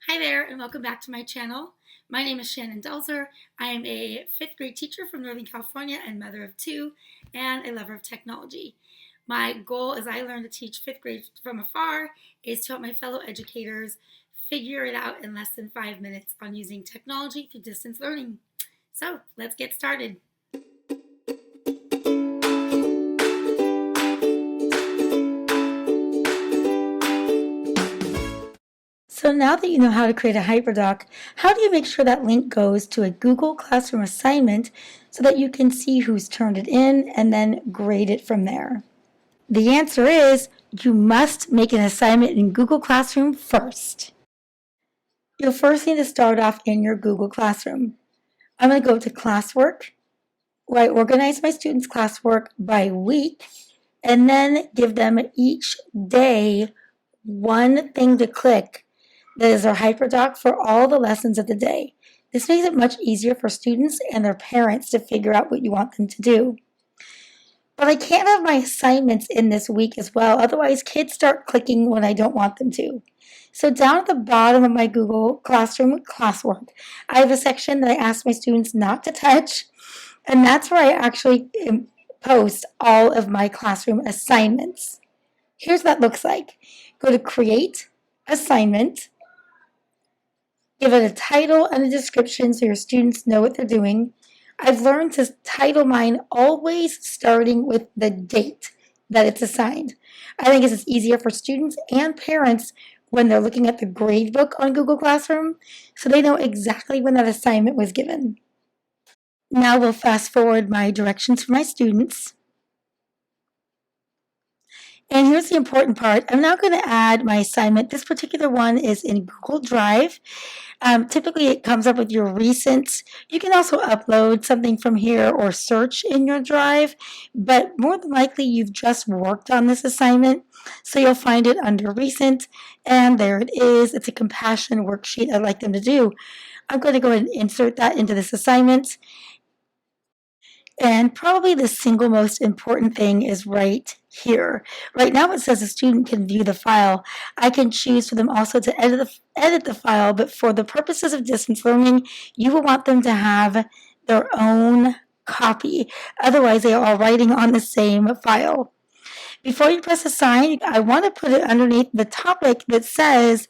Hi there and welcome back to my channel. My name is Shannon Delzer. I am a 5th grade teacher from Northern California and mother of 2 and a lover of technology. My goal as I learn to teach 5th grade from afar is to help my fellow educators figure it out in less than 5 minutes on using technology through distance learning. So let's get started. So now that you know how to create a Hyperdoc, how do you make sure that link goes to a Google Classroom assignment so that you can see who's turned it in and then grade it from there? The answer is you must make an assignment in Google Classroom first. You'll first need to start off in your Google Classroom. I'm going to go to Classwork, where I organize my students' classwork by week and then give them each day one thing to click that is our Hyperdoc for all the lessons of the day. This makes it much easier for students and their parents to figure out what you want them to do. But I can't have my assignments in this week as well, otherwise kids start clicking when I don't want them to. So down at the bottom of my Google Classroom classwork, I have a section that I ask my students not to touch, and that's where I actually post all of my classroom assignments. Here's what that looks like. Go to Create Assignment, give it a title and a description so your students know what they're doing. I've learned to title mine always starting with the date that it's assigned. I think it's easier for students and parents when they're looking at the grade book on Google Classroom so they know exactly when that assignment was given. Now we'll fast forward my directions for my students. And here's the important part. I'm now going to add my assignment. This particular one is in Google Drive. Typically, it comes up with your recents. You can also upload something from here or search in your Drive, but more than likely, you've just worked on this assignment, so you'll find it under Recent, and there it is. It's a compassion worksheet I'd like them to do. I'm going to go ahead and insert that into this assignment. And probably the single most important thing is right here. Right now it says a student can view the file. I can choose for them also to edit the file, but for the purposes of distance learning, you will want them to have their own copy. Otherwise, they are all writing on the same file. Before you press assign, I want to put it underneath the topic that says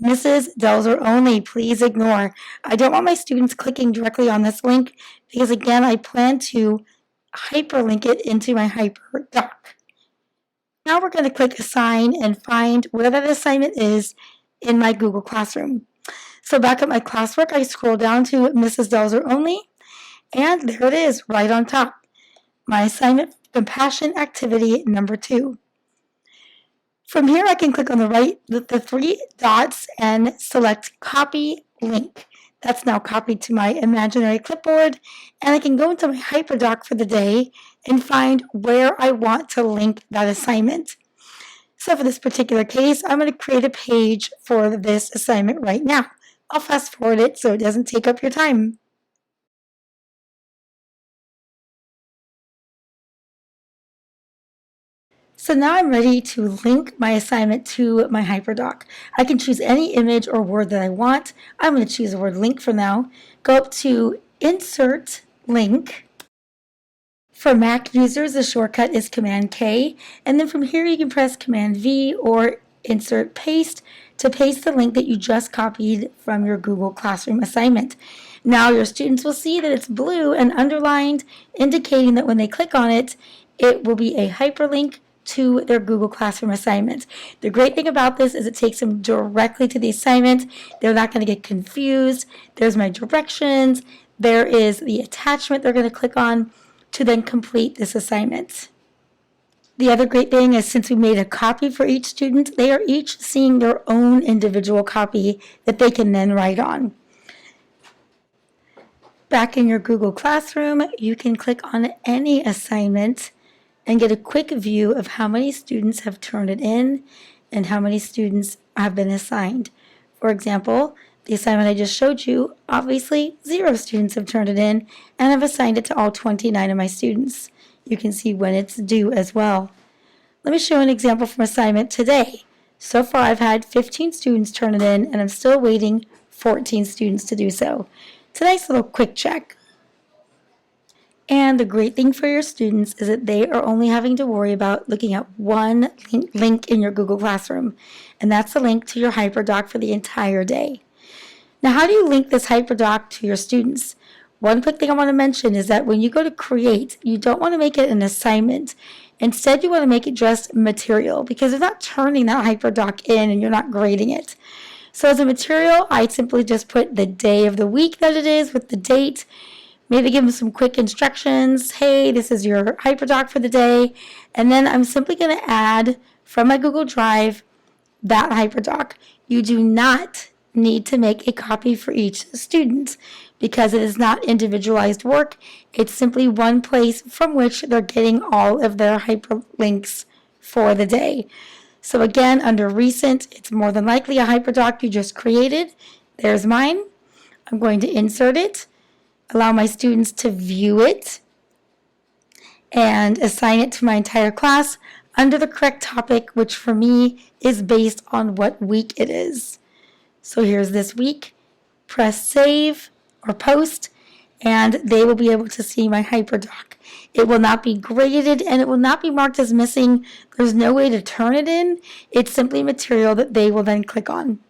Mrs. Delzer only, please ignore. I don't want my students clicking directly on this link because, again, I plan to hyperlink it into my Hyperdoc. Now we're going to click Assign and find where that assignment is in my Google Classroom. So back at my classwork, I scroll down to Mrs. Delzer only, and there it is right on top. My assignment, Compassion Activity number 2. From here, I can click on the 3 dots and select Copy Link. That's now copied to my imaginary clipboard, and I can go into my Hyperdoc for the day and find where I want to link that assignment. So for this particular case, I'm going to create a page for this assignment right now. I'll fast forward it so it doesn't take up your time. So now I'm ready to link my assignment to my Hyperdoc. I can choose any image or word that I want. I'm going to choose the word link for now. Go up to Insert Link. For Mac users, the shortcut is Command K, and then from here you can press Command V or Insert Paste to paste the link that you just copied from your Google Classroom assignment. Now your students will see that it's blue and underlined, indicating that when they click on it, it will be a hyperlink to their Google Classroom assignment. The great thing about this is it takes them directly to the assignment. They're not going to get confused. There's my directions. There is the attachment they're going to click on to then complete this assignment. The other great thing is since we made a copy for each student, they are each seeing their own individual copy that they can then write on. Back in your Google Classroom, you can click on any assignment and get a quick view of how many students have turned it in and how many students have been assigned. For example, the assignment I just showed you, obviously 0 students have turned it in, and I've assigned it to all 29 of my students. You can see when it's due as well. Let me show an example from assignment today. So far, I've had 15 students turn it in, and I'm still waiting 14 students to do so. It's a nice little quick check. And the great thing for your students is that they are only having to worry about looking at one link in your Google Classroom, and that's the link to your Hyperdoc for the entire day. Now, how do you link this Hyperdoc to your students? One quick thing I want to mention is that when you go to create, you don't want to make it an assignment. Instead, you want to make it just material because you're not turning that Hyperdoc in and you're not grading it. So as a material, I simply just put the day of the week that it is with the date. Maybe give them some quick instructions. Hey, this is your Hyperdoc for the day. And then I'm simply going to add from my Google Drive that Hyperdoc. You do not need to make a copy for each student because it is not individualized work. It's simply one place from which they're getting all of their hyperlinks for the day. So again, under recent, it's more than likely a Hyperdoc you just created. There's mine. I'm going to insert it, allow my students to view it, and assign it to my entire class under the correct topic, which for me is based on what week it is. So here's this week. Press save or post, and they will be able to see my Hyperdoc. It will not be graded and it will not be marked as missing. There's no way to turn it in. It's simply material that they will then click on.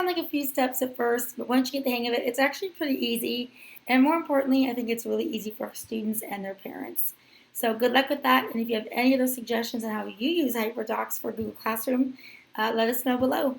Like a few steps at first, but once you get the hang of it, it's actually pretty easy. And more importantly, I think it's really easy for our students and their parents. So good luck with that. And if you have any other suggestions on how you use Hyperdocs for Google Classroom, let us know below.